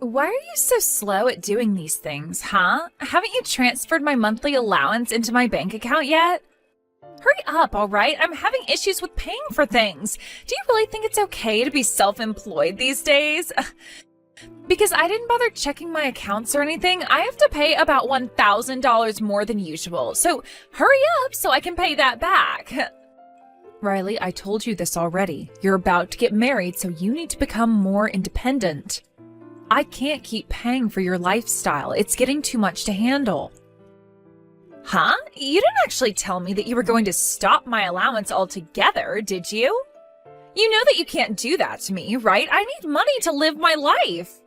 Why are you so slow at doing these things, huh? Haven't you transferred my monthly allowance into my bank account yet? Hurry up, all right? I'm having issues with paying for things. Do you really think it's okay to be self-employed these days? Because I didn't bother checking my accounts or anything, I have to pay about $1,000 more than usual. So hurry up so I can pay that back. Riley, I told you this already. You're about to get married, so you need to become more independent. I can't keep paying for your lifestyle. It's getting too much to handle. Huh? You didn't actually tell me that you were going to stop my allowance altogether, did you? You know that you can't do that to me, right? I need money to live my life.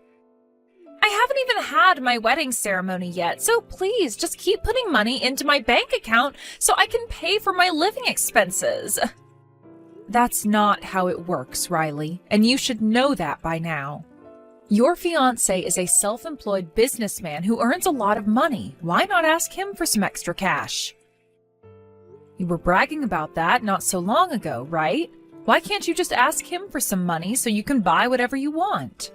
I haven't even had my wedding ceremony yet, so please just keep putting money into my bank account so I can pay for my living expenses. That's not how it works, Riley, and you should know that by now. Your fiancé is a self-employed businessman who earns a lot of money. Why not ask him for some extra cash? You were bragging about that not so long ago, right? Why can't you just ask him for some money so you can buy whatever you want?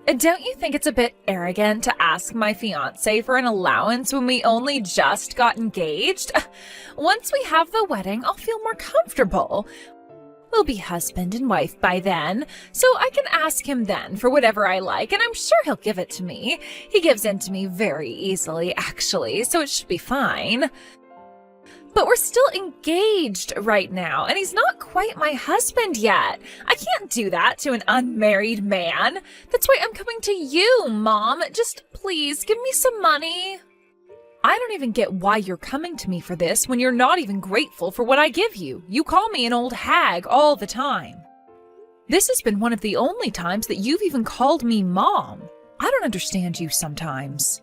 Don't you think it's a bit arrogant to ask my fiancé for an allowance when we only just got engaged? Once we have the wedding, I'll feel more comfortable. We'll be husband and wife by then, so I can ask him then for whatever I like, and I'm sure he'll give it to me. He gives in to me very easily, actually, so it should be fine. But we're still engaged right now, and he's not quite my husband yet. I can't do that to an unmarried man. That's why I'm coming to you, Mom. Just please give me some money. I don't even get why you're coming to me for this when you're not even grateful for what I give you. You call me an old hag all the time. This has been one of the only times that you've even called me Mom. I don't understand you sometimes.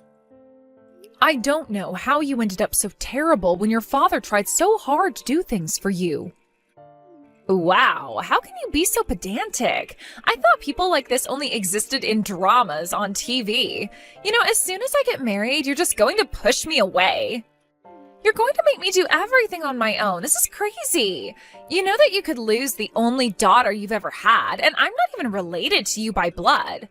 I don't know how you ended up so terrible when your father tried so hard to do things for you. Wow, how can you be so pedantic? I thought people like this only existed in dramas on TV. You know, as soon as I get married, you're just going to push me away. You're going to make me do everything on my own. This is crazy. You know that you could lose the only daughter you've ever had, and I'm not even related to you by blood.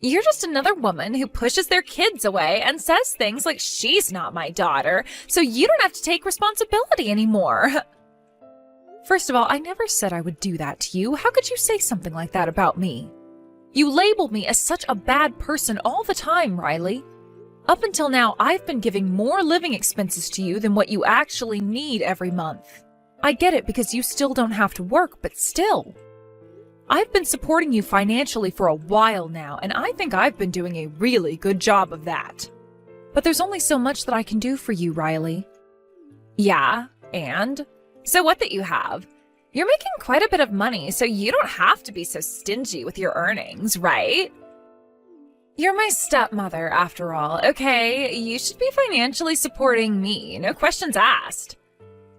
You're just another woman who pushes their kids away and says things like she's not my daughter, so you don't have to take responsibility anymore. First of all, I never said I would do that to you. How could you say something like that about me? You label me as such a bad person all the time, Riley. Up until now, I've been giving more living expenses to you than what you actually need every month. I get it because you still don't have to work, but still. I've been supporting you financially for a while now, and I think I've been doing a really good job of that. But there's only so much that I can do for you, Riley. Yeah, and? So what that you have? You're making quite a bit of money, so you don't have to be so stingy with your earnings, right? You're my stepmother, after all, okay? You should be financially supporting me, no questions asked.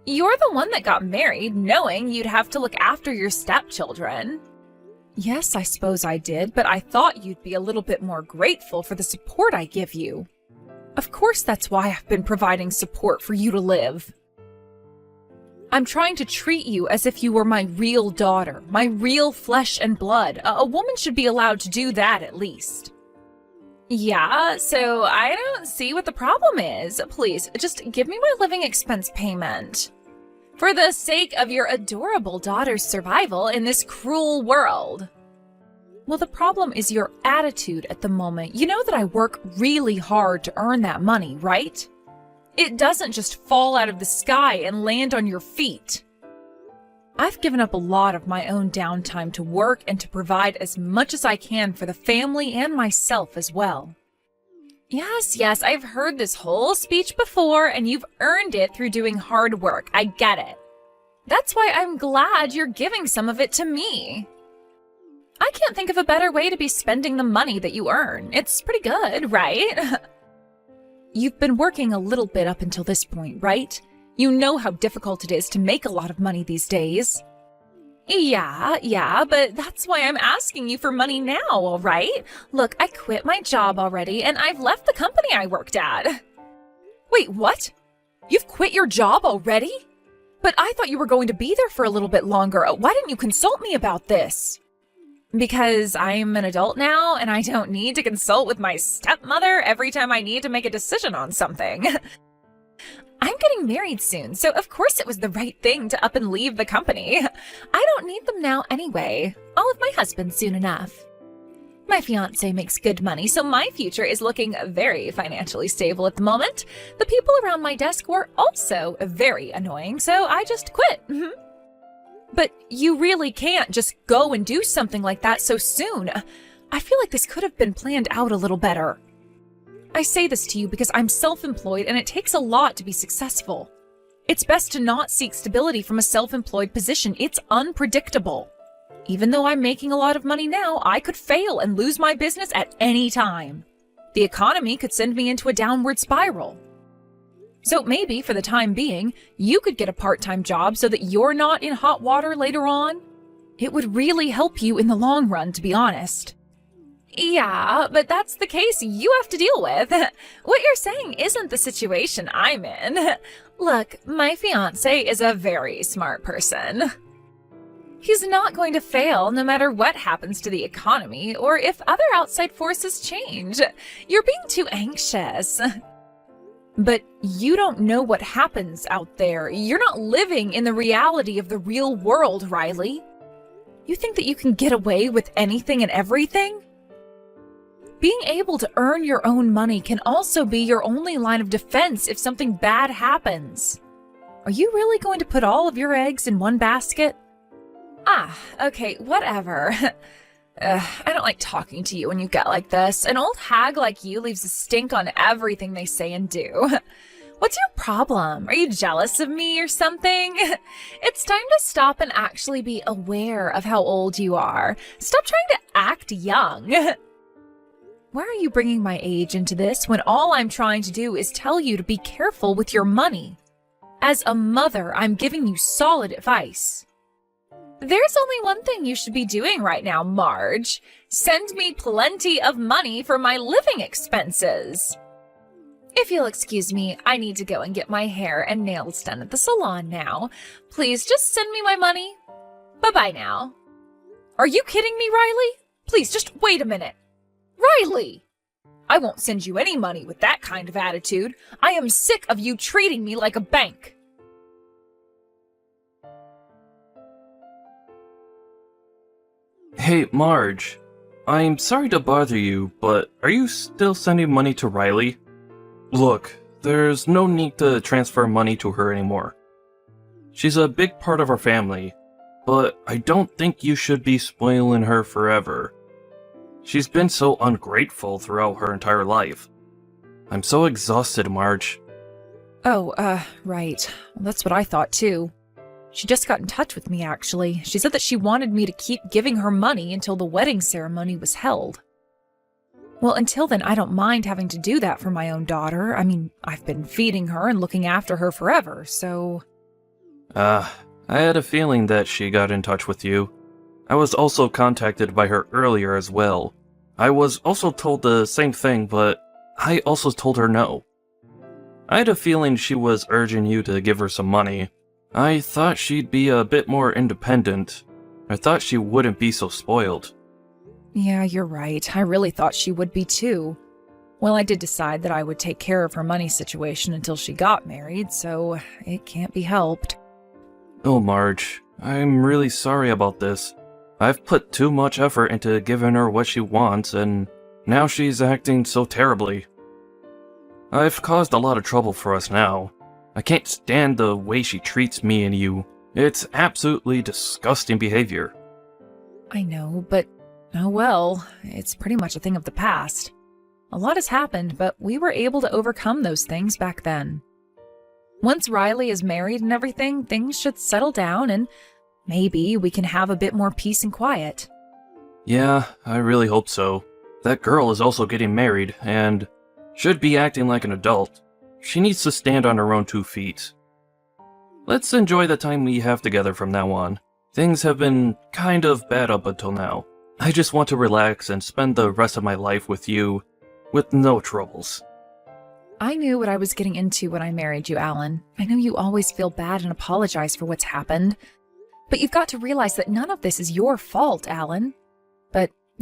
You're the one that got married knowing you'd have to look after your stepchildren. Yes, I suppose I did, but I thought you'd be a little bit more grateful for the support I give you. Of course, that's why I've been providing support for you to live. I'm trying to treat you as if you were my real daughter, my real flesh and blood. A woman should be allowed to do that at least. Yeah, so I don't see what the problem is. Please, just give me my living expense payment. For the sake of your adorable daughter's survival in this cruel world. Well, the problem is your attitude at the moment. You know that I work really hard to earn that money, right? It doesn't just fall out of the sky and land on your feet. I've given up a lot of my own downtime to work and to provide as much as I can for the family and myself as well. Yes, I've heard this whole speech before, and you've earned it through doing hard work. I get it. That's why I'm glad you're giving some of it to me. I can't think of a better way to be spending the money that you earn. It's pretty good, right? You've been working a little bit up until this point, right? You know how difficult it is to make a lot of money these days. Yeah, but that's why I'm asking you for money now, all right? Look, I quit my job already, and I've left the company I worked at. Wait, what? You've quit your job already? But I thought you were going to be there for a little bit longer. Why didn't you consult me about this? Because I'm an adult now and I don't need to consult with my stepmother every time I need to make a decision on something. I'm getting married soon, so of course it was the right thing to up and leave the company. I don't need them now anyway. I'll have my husband soon enough. My fiancé makes good money, so my future is looking very financially stable at the moment. The people around my desk were also very annoying, so I just quit. But you really can't just go and do something like that so soon. I feel like this could have been planned out a little better. I say this to you because I'm self-employed and it takes a lot to be successful. It's best to not seek stability from a self-employed position. It's unpredictable. Even though I'm making a lot of money now, I could fail and lose my business at any time. The economy could send me into a downward spiral. So maybe, for the time being, you could get a part-time job so that you're not in hot water later on. It would really help you in the long run, to be honest. Yeah, but that's the case you have to deal with. What you're saying isn't the situation I'm in. Look, my fiancé is a very smart person. He's not going to fail no matter what happens to the economy or if other outside forces change. You're being too anxious. But you don't know what happens out there. You're not living in the reality of the real world, Riley. You think that you can get away with anything and everything? Being able to earn your own money can also be your only line of defense if something bad happens. Are you really going to put all of your eggs in one basket? Okay, whatever. I don't like talking to you when you get like this. An old hag like you leaves a stink on everything they say and do. What's your problem? Are you jealous of me or something? It's time to stop and actually be aware of how old you are. Stop trying to act young. Why are you bringing my age into this when all I'm trying to do is tell you to be careful with your money? As a mother, I'm giving you solid advice. There's only one thing you should be doing right now, Marge. Send me plenty of money for my living expenses. If you'll excuse me, I need to go and get my hair and nails done at the salon now. Please just send me my money. Bye-bye now. Are you kidding me, Riley? Please, just wait a minute. Riley! I won't send you any money with that kind of attitude. I am sick of you treating me like a bank. Hey, Marge. I'm sorry to bother you, but are you still sending money to Riley? Look, there's no need to transfer money to her anymore. She's a big part of our family, but I don't think you should be spoiling her forever. She's been so ungrateful throughout her entire life. I'm so exhausted, Marge. Oh, right. Well, that's what I thought too. She just got in touch with me, actually. She said that she wanted me to keep giving her money until the wedding ceremony was held. Well, until then, I don't mind having to do that for my own daughter. I mean, I've been feeding her and looking after her forever, so... I had a feeling that she got in touch with you. I was also contacted by her earlier as well. I was also told the same thing, but I also told her no. I had a feeling she was urging you to give her some money. I thought she'd be a bit more independent. I thought she wouldn't be so spoiled. Yeah, you're right. I really thought she would be too. Well, I did decide that I would take care of her money situation until she got married, so it can't be helped. Oh, Marge, I'm really sorry about this. I've put too much effort into giving her what she wants, and now she's acting so terribly. I've caused a lot of trouble for us now. I can't stand the way she treats me and you. It's absolutely disgusting behavior. I know, but oh well, it's pretty much a thing of the past. A lot has happened, but we were able to overcome those things back then. Once Riley is married and everything, things should settle down and maybe we can have a bit more peace and quiet. Yeah, I really hope so. That girl is also getting married and should be acting like an adult. She needs to stand on her own 2 feet. Let's enjoy the time we have together from now on. Things have been kind of bad up until now. I just want to relax and spend the rest of my life with you, with no troubles. I knew what I was getting into when I married you, Alan. I know you always feel bad and apologize for what's happened. But you've got to realize that none of this is your fault, Alan.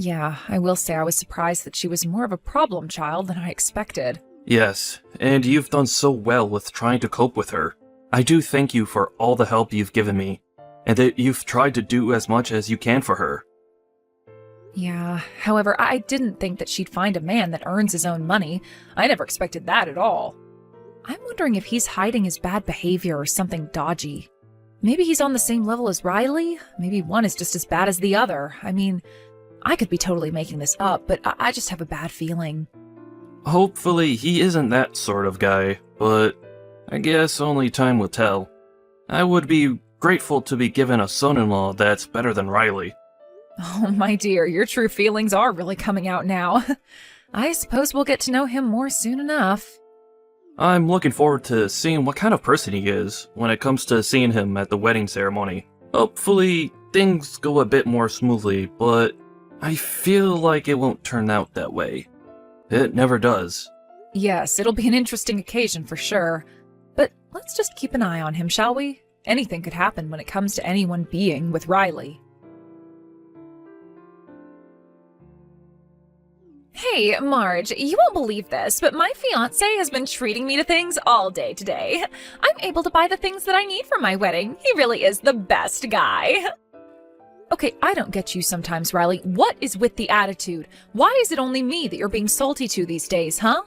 Yeah, I will say I was surprised that she was more of a problem child than I expected. Yes, and you've done so well with trying to cope with her. I do thank you for all the help you've given me, and that you've tried to do as much as you can for her. Yeah, however, I didn't think that she'd find a man that earns his own money. I never expected that at all. I'm wondering if he's hiding his bad behavior or something dodgy. Maybe he's on the same level as Riley. Maybe one is just as bad as the other. I mean, I could be totally making this up, but I just have a bad feeling. Hopefully he isn't that sort of guy, but I guess only time will tell. I would be grateful to be given a son-in-law that's better than Riley. Oh, my dear, your true feelings are really coming out now. I suppose we'll get to know him more soon enough. I'm looking forward to seeing what kind of person he is when it comes to seeing him at the wedding ceremony. Hopefully, things go a bit more smoothly, but I feel like it won't turn out that way. It never does. Yes, it'll be an interesting occasion for sure. But let's just keep an eye on him, shall we? Anything could happen when it comes to anyone being with Riley. Hey, Marge, you won't believe this, but my fiancé has been treating me to things all day today. I'm able to buy the things that I need for my wedding. He really is the best guy. Okay, I don't get you sometimes, Riley. What is with the attitude? Why is it only me that you're being salty to these days, huh?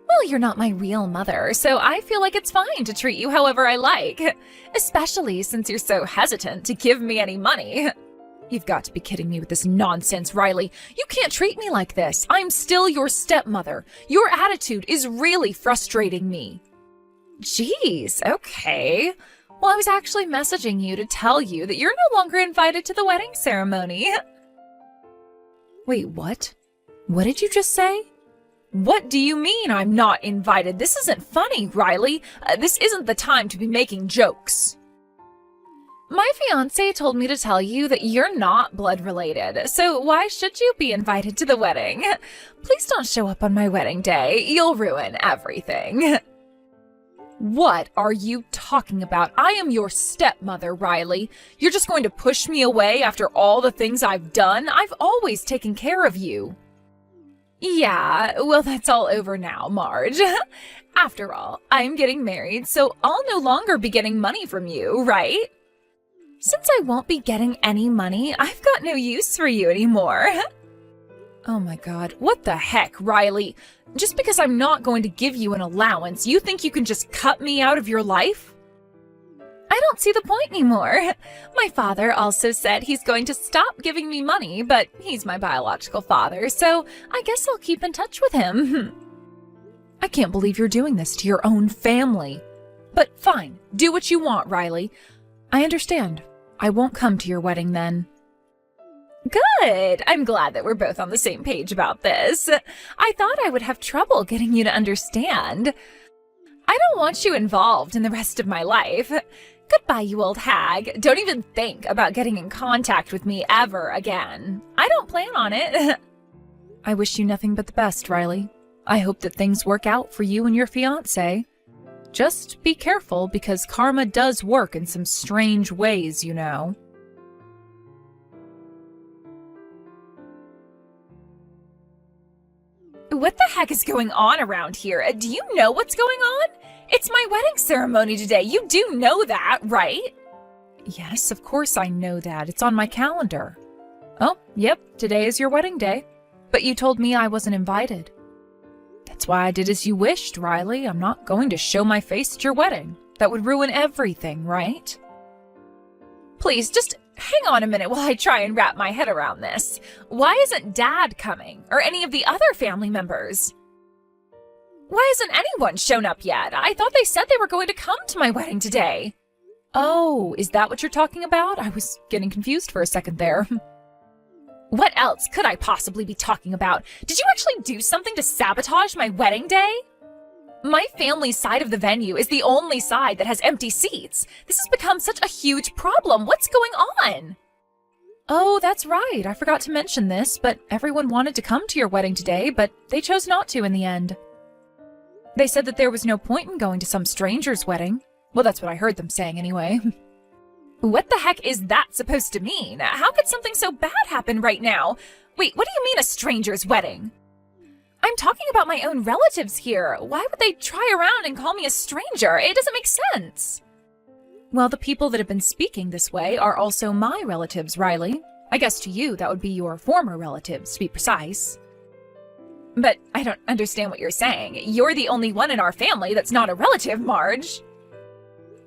Well, you're not my real mother, so I feel like it's fine to treat you however I like. Especially since you're so hesitant to give me any money. You've got to be kidding me with this nonsense, Riley. You can't treat me like this. I'm still your stepmother. Your attitude is really frustrating me. Jeez, okay. Well, I was actually messaging you to tell you that you're no longer invited to the wedding ceremony. Wait, what? What did you just say? What do you mean I'm not invited? This isn't funny, Riley. This isn't the time to be making jokes. My fiancé told me to tell you that you're not blood related, so why should you be invited to the wedding? Please don't show up on my wedding day. You'll ruin everything. What are you talking about? I am your stepmother, Riley. You're just going to push me away after all the things I've done? I've always taken care of you. Yeah, well, that's all over now, Marge. After all, I'm getting married, so I'll no longer be getting money from you, right? Since I won't be getting any money, I've got no use for you anymore. Oh my god, what the heck, Riley? Just because I'm not going to give you an allowance, you think you can just cut me out of your life? I don't see the point anymore. My father also said he's going to stop giving me money, but he's my biological father, so I guess I'll keep in touch with him. I can't believe you're doing this to your own family. But fine, do what you want, Riley. I understand. I won't come to your wedding then. Good. I'm glad that we're both on the same page about this. I thought I would have trouble getting you to understand. I don't want you involved in the rest of my life. Goodbye, you old hag. Don't even think about getting in contact with me ever again. I don't plan on it. I wish you nothing but the best, Riley. I hope that things work out for you and your fiancé. Just be careful, because karma does work in some strange ways, you know. What the heck is going on around here? Do you know what's going on? It's my wedding ceremony today. You do know that, right? Yes, of course I know that. It's on my calendar. Oh, yep, today is your wedding day. But you told me I wasn't invited. That's why I did as you wished, Riley. I'm not going to show my face at your wedding. That would ruin everything, right? Please, just hang on a minute while I try and wrap my head around this. Why isn't Dad coming, or any of the other family members? Why hasn't anyone shown up yet? I thought they said they were going to come to my wedding today. Oh, is that what you're talking about? I was getting confused for a second there. What else could I possibly be talking about? Did you actually do something to sabotage my wedding day? My family's side of the venue is the only side that has empty seats. This has become such a huge problem. What's going on? Oh, that's right. I forgot to mention this, but everyone wanted to come to your wedding today, but they chose not to in the end. They said that there was no point in going to some stranger's wedding. Well, that's what I heard them saying anyway. What the heck is that supposed to mean? How could something so bad happen right now? Wait, what do you mean a stranger's wedding? I'm talking about my own relatives here. Why would they try around and call me a stranger? It doesn't make sense. Well, the people that have been speaking this way are also my relatives, Riley. I guess to you, that would be your former relatives, to be precise. But I don't understand what you're saying. You're the only one in our family that's not a relative, Marge.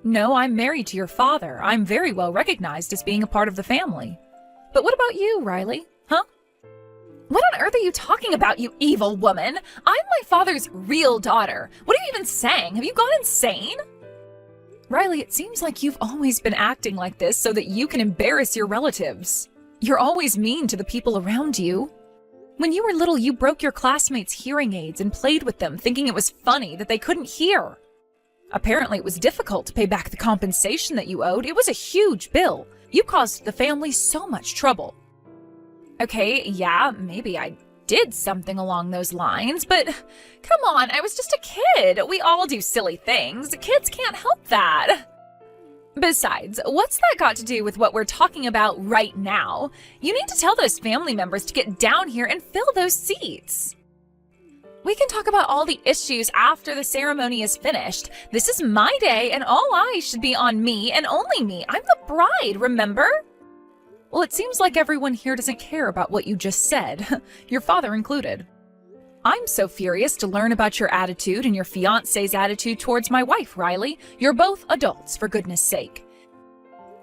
No, I'm married to your father. I'm very well recognized as being a part of the family. But what about you, Riley? Huh? What on earth are you talking about, you evil woman? I'm my father's real daughter. What are you even saying? Have you gone insane? Riley, it seems like you've always been acting like this so that you can embarrass your relatives. You're always mean to the people around you. When you were little, you broke your classmates' hearing aids and played with them, thinking it was funny that they couldn't hear. Apparently, it was difficult to pay back the compensation that you owed. It was a huge bill. You caused the family so much trouble. Okay, yeah, maybe I did something along those lines, but come on, I was just a kid. We all do silly things. Kids can't help that. Besides, what's that got to do with what we're talking about right now? You need to tell those family members to get down here and fill those seats. We can talk about all the issues after the ceremony is finished. This is my day, and all eyes should be on me and only me. I'm the bride, remember? Well, it seems like everyone here doesn't care about what you just said, your father included. I'm so furious to learn about your attitude and your fiancé's attitude towards my wife, Riley. You're both adults, for goodness sake.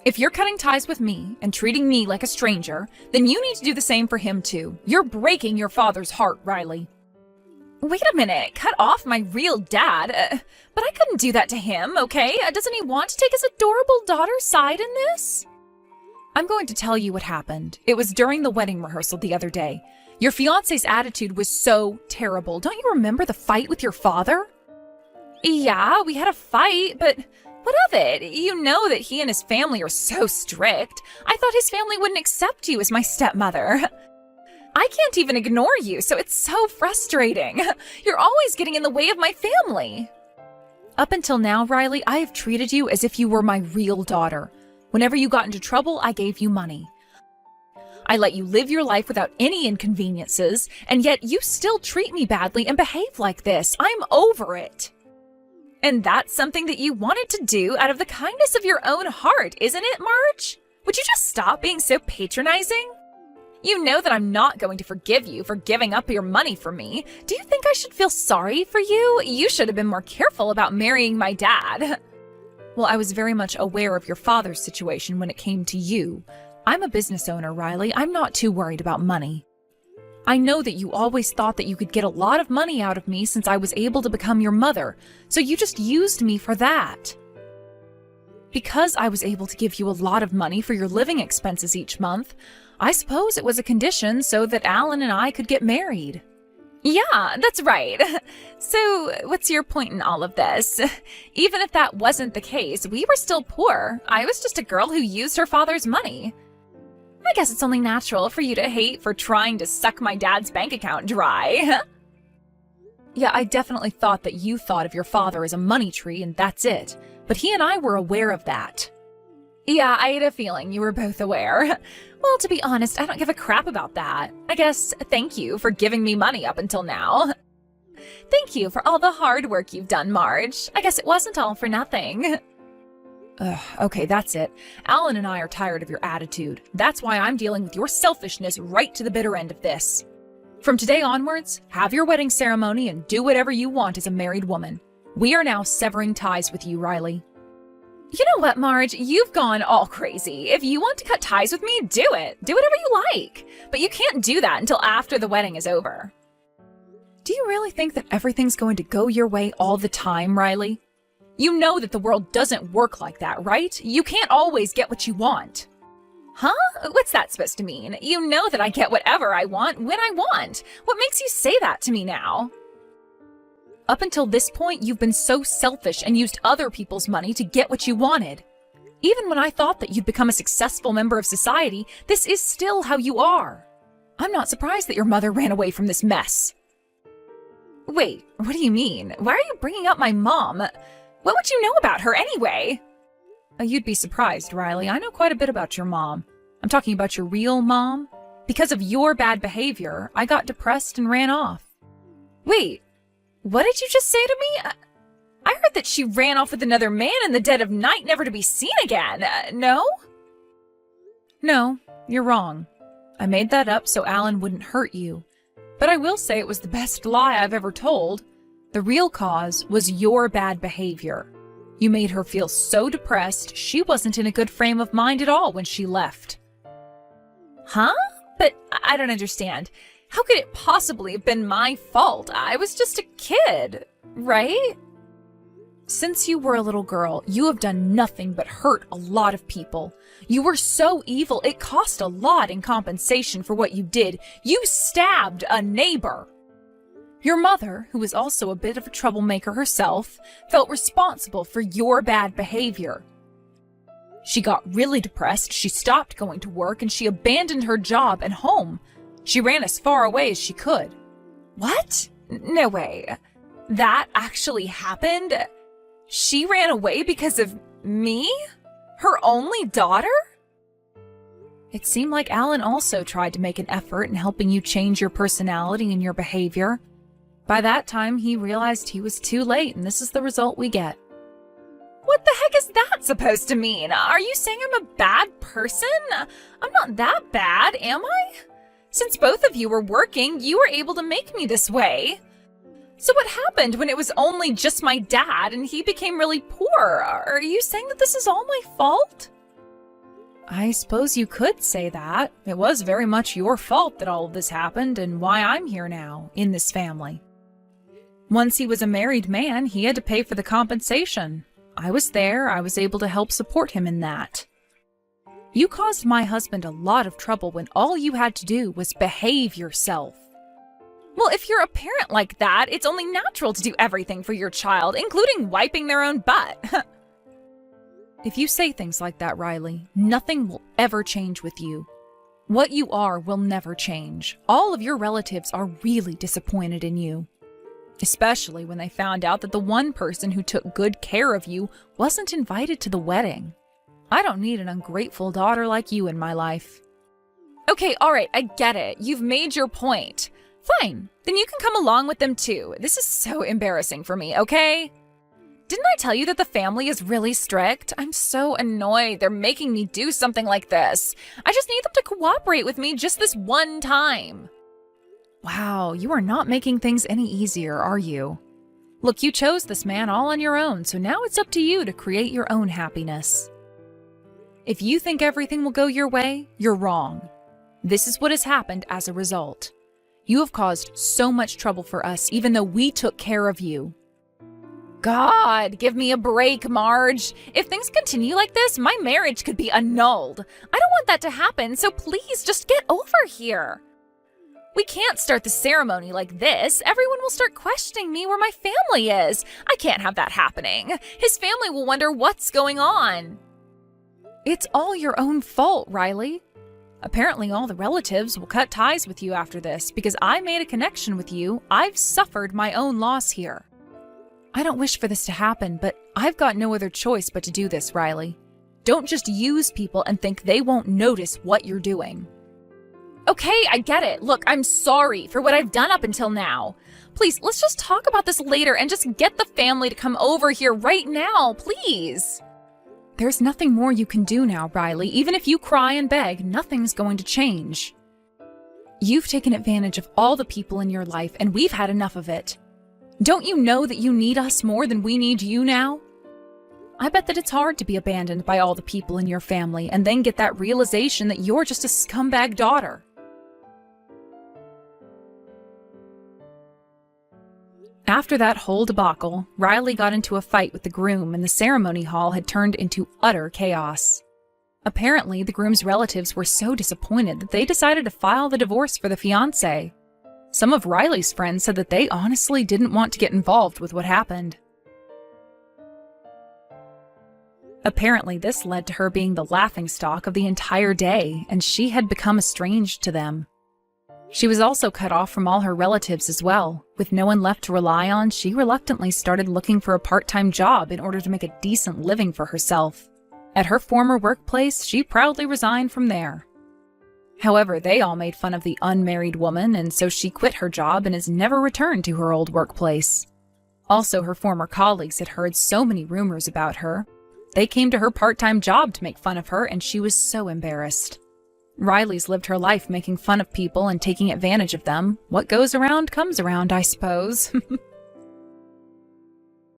If you're cutting ties with me and treating me like a stranger, then you need to do the same for him too. You're breaking your father's heart, Riley. Wait a minute, cut off my real dad? But I couldn't do that to him, okay? Doesn't he want to take his adorable daughter's side in this? I'm going to tell you what happened. It was during the wedding rehearsal the other day. Your fiancé's attitude was so terrible. Don't you remember the fight with your father? Yeah, we had a fight, but what of it? You know that he and his family are so strict. I thought his family wouldn't accept you as my stepmother. I can't even ignore you, so it's so frustrating. You're always getting in the way of my family. Up until now, Riley, I have treated you as if you were my real daughter. Whenever you got into trouble, I gave you money. I let you live your life without any inconveniences, and yet you still treat me badly and behave like this. I'm over it. And that's something that you wanted to do out of the kindness of your own heart, isn't it, Marge? Would you just stop being so patronizing? You know that I'm not going to forgive you for giving up your money for me. Do you think I should feel sorry for you? You should have been more careful about marrying my dad. Well, I was very much aware of your father's situation when it came to you. I'm a business owner, Riley. I'm not too worried about money. I know that you always thought that you could get a lot of money out of me since I was able to become your mother, so you just used me for that. Because I was able to give you a lot of money for your living expenses each month, I suppose it was a condition so that Alan and I could get married. Yeah, that's right. So, what's your point in all of this? Even if that wasn't the case, we were still poor. I was just a girl who used her father's money. I guess it's only natural for you to hate for trying to suck my dad's bank account dry. Yeah, I definitely thought that you thought of your father as a money tree and that's it. But he and I were aware of that. Yeah, I had a feeling you were both aware. Well, to be honest, I don't give a crap about that. I guess thank you for giving me money up until now. Thank you for all the hard work you've done, Marge. I guess it wasn't all for nothing. Okay, that's it. Alan and I are tired of your attitude. That's why I'm dealing with your selfishness right to the bitter end of this. From today onwards, have your wedding ceremony and do whatever you want as a married woman. We are now severing ties with you, Riley. You know what, Marge? You've gone all crazy. If you want to cut ties with me, do it. Do whatever you like. But you can't do that until after the wedding is over. Do you really think that everything's going to go your way all the time, Riley? You know that the world doesn't work like that, right? You can't always get what you want. Huh? What's that supposed to mean? You know that I get whatever I want when I want. What makes you say that to me now? Up until this point, you've been so selfish and used other people's money to get what you wanted. Even when I thought that you'd become a successful member of society, this is still how you are. I'm not surprised that your mother ran away from this mess. Wait, what do you mean? Why are you bringing up my mom? What would you know about her anyway? You'd be surprised, Riley. I know quite a bit about your mom. I'm talking about your real mom. Because of your bad behavior, I got depressed and ran off. Wait, what did you just say to me? I heard that she ran off with another man in the dead of night, never to be seen again. No? No, you're wrong. I made that up so Alan wouldn't hurt you. But I will say it was the best lie I've ever told. The real cause was your bad behavior. You made her feel so depressed, she wasn't in a good frame of mind at all when she left. Huh? But I don't understand. How could it possibly have been my fault? I was just a kid, right? Since you were a little girl, you have done nothing but hurt a lot of people. You were so evil, it cost a lot in compensation for what you did. You stabbed a neighbor. Your mother, who was also a bit of a troublemaker herself, felt responsible for your bad behavior. She got really depressed, she stopped going to work, and she abandoned her job and home. She ran as far away as she could. What? No way. That actually happened? She ran away because of me? Her only daughter? It seemed like Alan also tried to make an effort in helping you change your personality and your behavior. By that time, he realized he was too late, and this is the result we get. What the heck is that supposed to mean? Are you saying I'm a bad person? I'm not that bad, am I? Since both of you were working, you were able to make me this way. So what happened when it was only just my dad and he became really poor? Are you saying that this is all my fault? I suppose you could say that. It was very much your fault that all of this happened and why I'm here now, in this family. Once he was a married man, he had to pay for the compensation. I was there, I was able to help support him in that. You caused my husband a lot of trouble when all you had to do was behave yourself. Well, if you're a parent like that, it's only natural to do everything for your child, including wiping their own butt. If you say things like that, Riley, nothing will ever change with you. What you are will never change. All of your relatives are really disappointed in you. Especially when they found out that the one person who took good care of you wasn't invited to the wedding. I don't need an ungrateful daughter like you in my life. Okay, alright, I get it. You've made your point. Fine, then you can come along with them too. This is so embarrassing for me, okay? Didn't I tell you that the family is really strict? I'm so annoyed. They're making me do something like this. I just need them to cooperate with me just this one time. Wow, you are not making things any easier, are you? Look, you chose this man all on your own, so now it's up to you to create your own happiness. If you think everything will go your way, you're wrong. This is what has happened as a result. You have caused so much trouble for us, even though we took care of you. God, give me a break, Marge. If things continue like this, my marriage could be annulled. I don't want that to happen, so please just get over here. We can't start the ceremony like this. Everyone will start questioning me where my family is. I can't have that happening. His family will wonder what's going on. It's all your own fault, Riley. Apparently all the relatives will cut ties with you after this because I made a connection with you. I've suffered my own loss here. I don't wish for this to happen, but I've got no other choice but to do this, Riley. Don't just use people and think they won't notice what you're doing. Okay, I get it. Look, I'm sorry for what I've done up until now. Please, let's just talk about this later and just get the family to come over here right now, please. There's nothing more you can do now, Riley. Even if you cry and beg, nothing's going to change. You've taken advantage of all the people in your life, and we've had enough of it. Don't you know that you need us more than we need you now? I bet that it's hard to be abandoned by all the people in your family and then get that realization that you're just a scumbag daughter. After that whole debacle, Riley got into a fight with the groom and the ceremony hall had turned into utter chaos. Apparently, the groom's relatives were so disappointed that they decided to file the divorce for the fiancé. Some of Riley's friends said that they honestly didn't want to get involved with what happened. Apparently, this led to her being the laughingstock of the entire day, and she had become estranged to them. She was also cut off from all her relatives as well. With no one left to rely on, she reluctantly started looking for a part-time job in order to make a decent living for herself. At her former workplace, she proudly resigned from there. However, they all made fun of the unmarried woman, and so she quit her job and has never returned to her old workplace. Also, her former colleagues had heard so many rumors about her. They came to her part-time job to make fun of her, and she was so embarrassed. Riley's lived her life making fun of people and taking advantage of them. What goes around comes around, I suppose.